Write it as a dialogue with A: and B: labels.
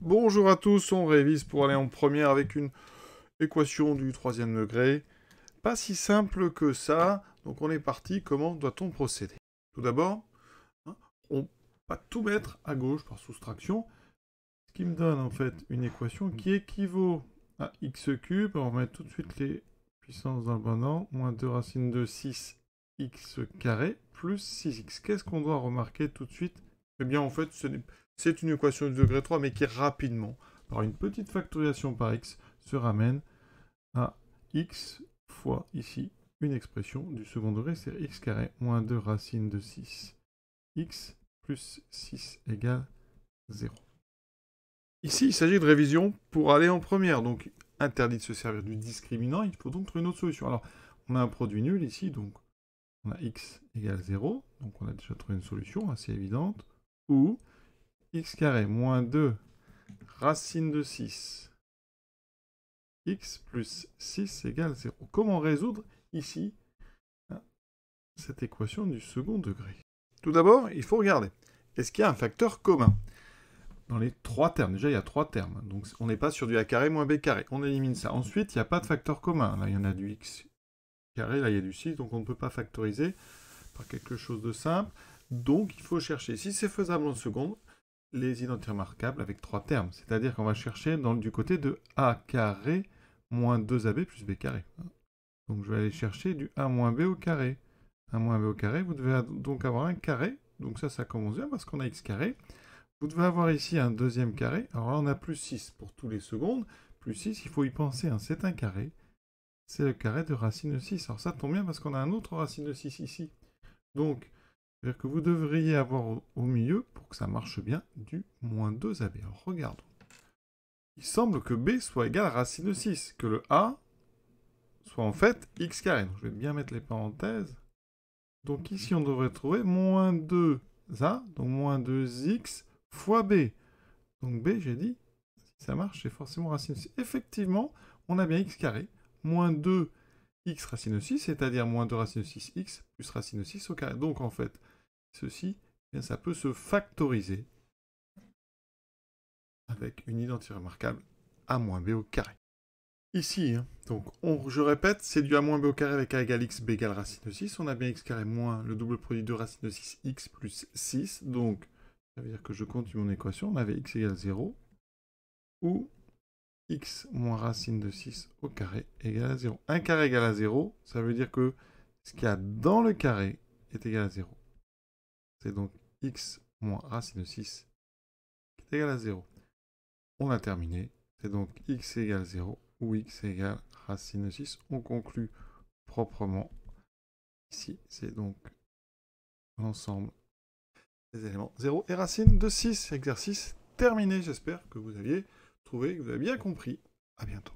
A: Bonjour à tous, on révise pour aller en première avec une équation du troisième degré. Pas si simple que ça, donc on est parti, comment doit-on procéder? Tout d'abord, on va tout mettre à gauche par soustraction, ce qui me donne en fait une équation qui équivaut à x cube. On va mettre tout de suite les puissances dans le bon ordre, moins 2 racine de 6 x carré plus 6x. Qu'est-ce qu'on doit remarquer tout de suite? Eh bien en fait, c'est une équation du degré 3, mais qui rapidement, par une petite factorisation par x, se ramène à x fois ici une expression du second degré, c'est x carré moins 2 racine de 6 x plus 6 égale 0. Ici, il s'agit de révision pour aller en première, donc interdit de se servir du discriminant, il faut donc trouver une autre solution. Alors, on a un produit nul ici, donc on a x égale 0, donc on a déjà trouvé une solution assez évidente, ou x carré moins 2 racine de 6 x plus 6 égale 0. Comment résoudre ici cette équation du second degré? Tout d'abord, il faut regarder. Est-ce qu'il y a un facteur commun dans les trois termes? Déjà, il y a trois termes. Donc, on n'est pas sur du a carré moins b carré. On élimine ça. Ensuite, il n'y a pas de facteur commun. Là, il y en a du x carré, là, il y a du 6. Donc, on ne peut pas factoriser par quelque chose de simple. Donc, il faut chercher, si c'est faisable en seconde, les identités remarquables avec trois termes. C'est-à-dire qu'on va chercher du côté de a carré moins 2ab plus b carré. Donc je vais aller chercher du a moins b au carré. A moins b au carré, vous devez donc avoir un carré. Donc ça commence bien parce qu'on a x carré. Vous devez avoir ici un deuxième carré. Alors là, on a plus 6 pour tous les secondes. Plus 6, il faut y penser. C'est un carré. C'est le carré de racine de 6. Alors ça tombe bien parce qu'on a un autre racine de 6 ici. Donc, c'est-à-dire que vous devriez avoir au milieu, pour que ça marche bien, du moins 2ab. Alors regardons. Il semble que b soit égal à racine de 6. Que le a soit en fait x carré. Donc, je vais bien mettre les parenthèses. Donc ici, on devrait trouver moins 2a, donc moins 2x fois b. Donc b, j'ai dit, si ça marche, c'est forcément racine de 6. Effectivement, on a bien x carré, moins 2x racine de 6, c'est-à-dire moins 2 racine de 6x plus racine de 6 au carré. Donc en fait, ceci, bien, ça peut se factoriser avec une identité remarquable a moins b au carré. Ici, donc je répète, c'est du a moins b au carré avec a égale x, b égale racine de 6. On a bien x carré moins le double produit de racine de 6, x plus 6. Donc, ça veut dire que je continue mon équation. On avait x égale 0, ou x moins racine de 6 au carré égale à 0. Un carré égale à 0, ça veut dire que ce qu'il y a dans le carré est égal à 0. C'est donc x moins racine de 6 qui est égal à 0. On a terminé. C'est donc x égale 0 ou x égale racine de 6. On conclut proprement. Ici, c'est donc l'ensemble des éléments 0 et racine de 6. Exercice terminé. J'espère que vous aviez trouvé, que vous avez bien compris. À bientôt.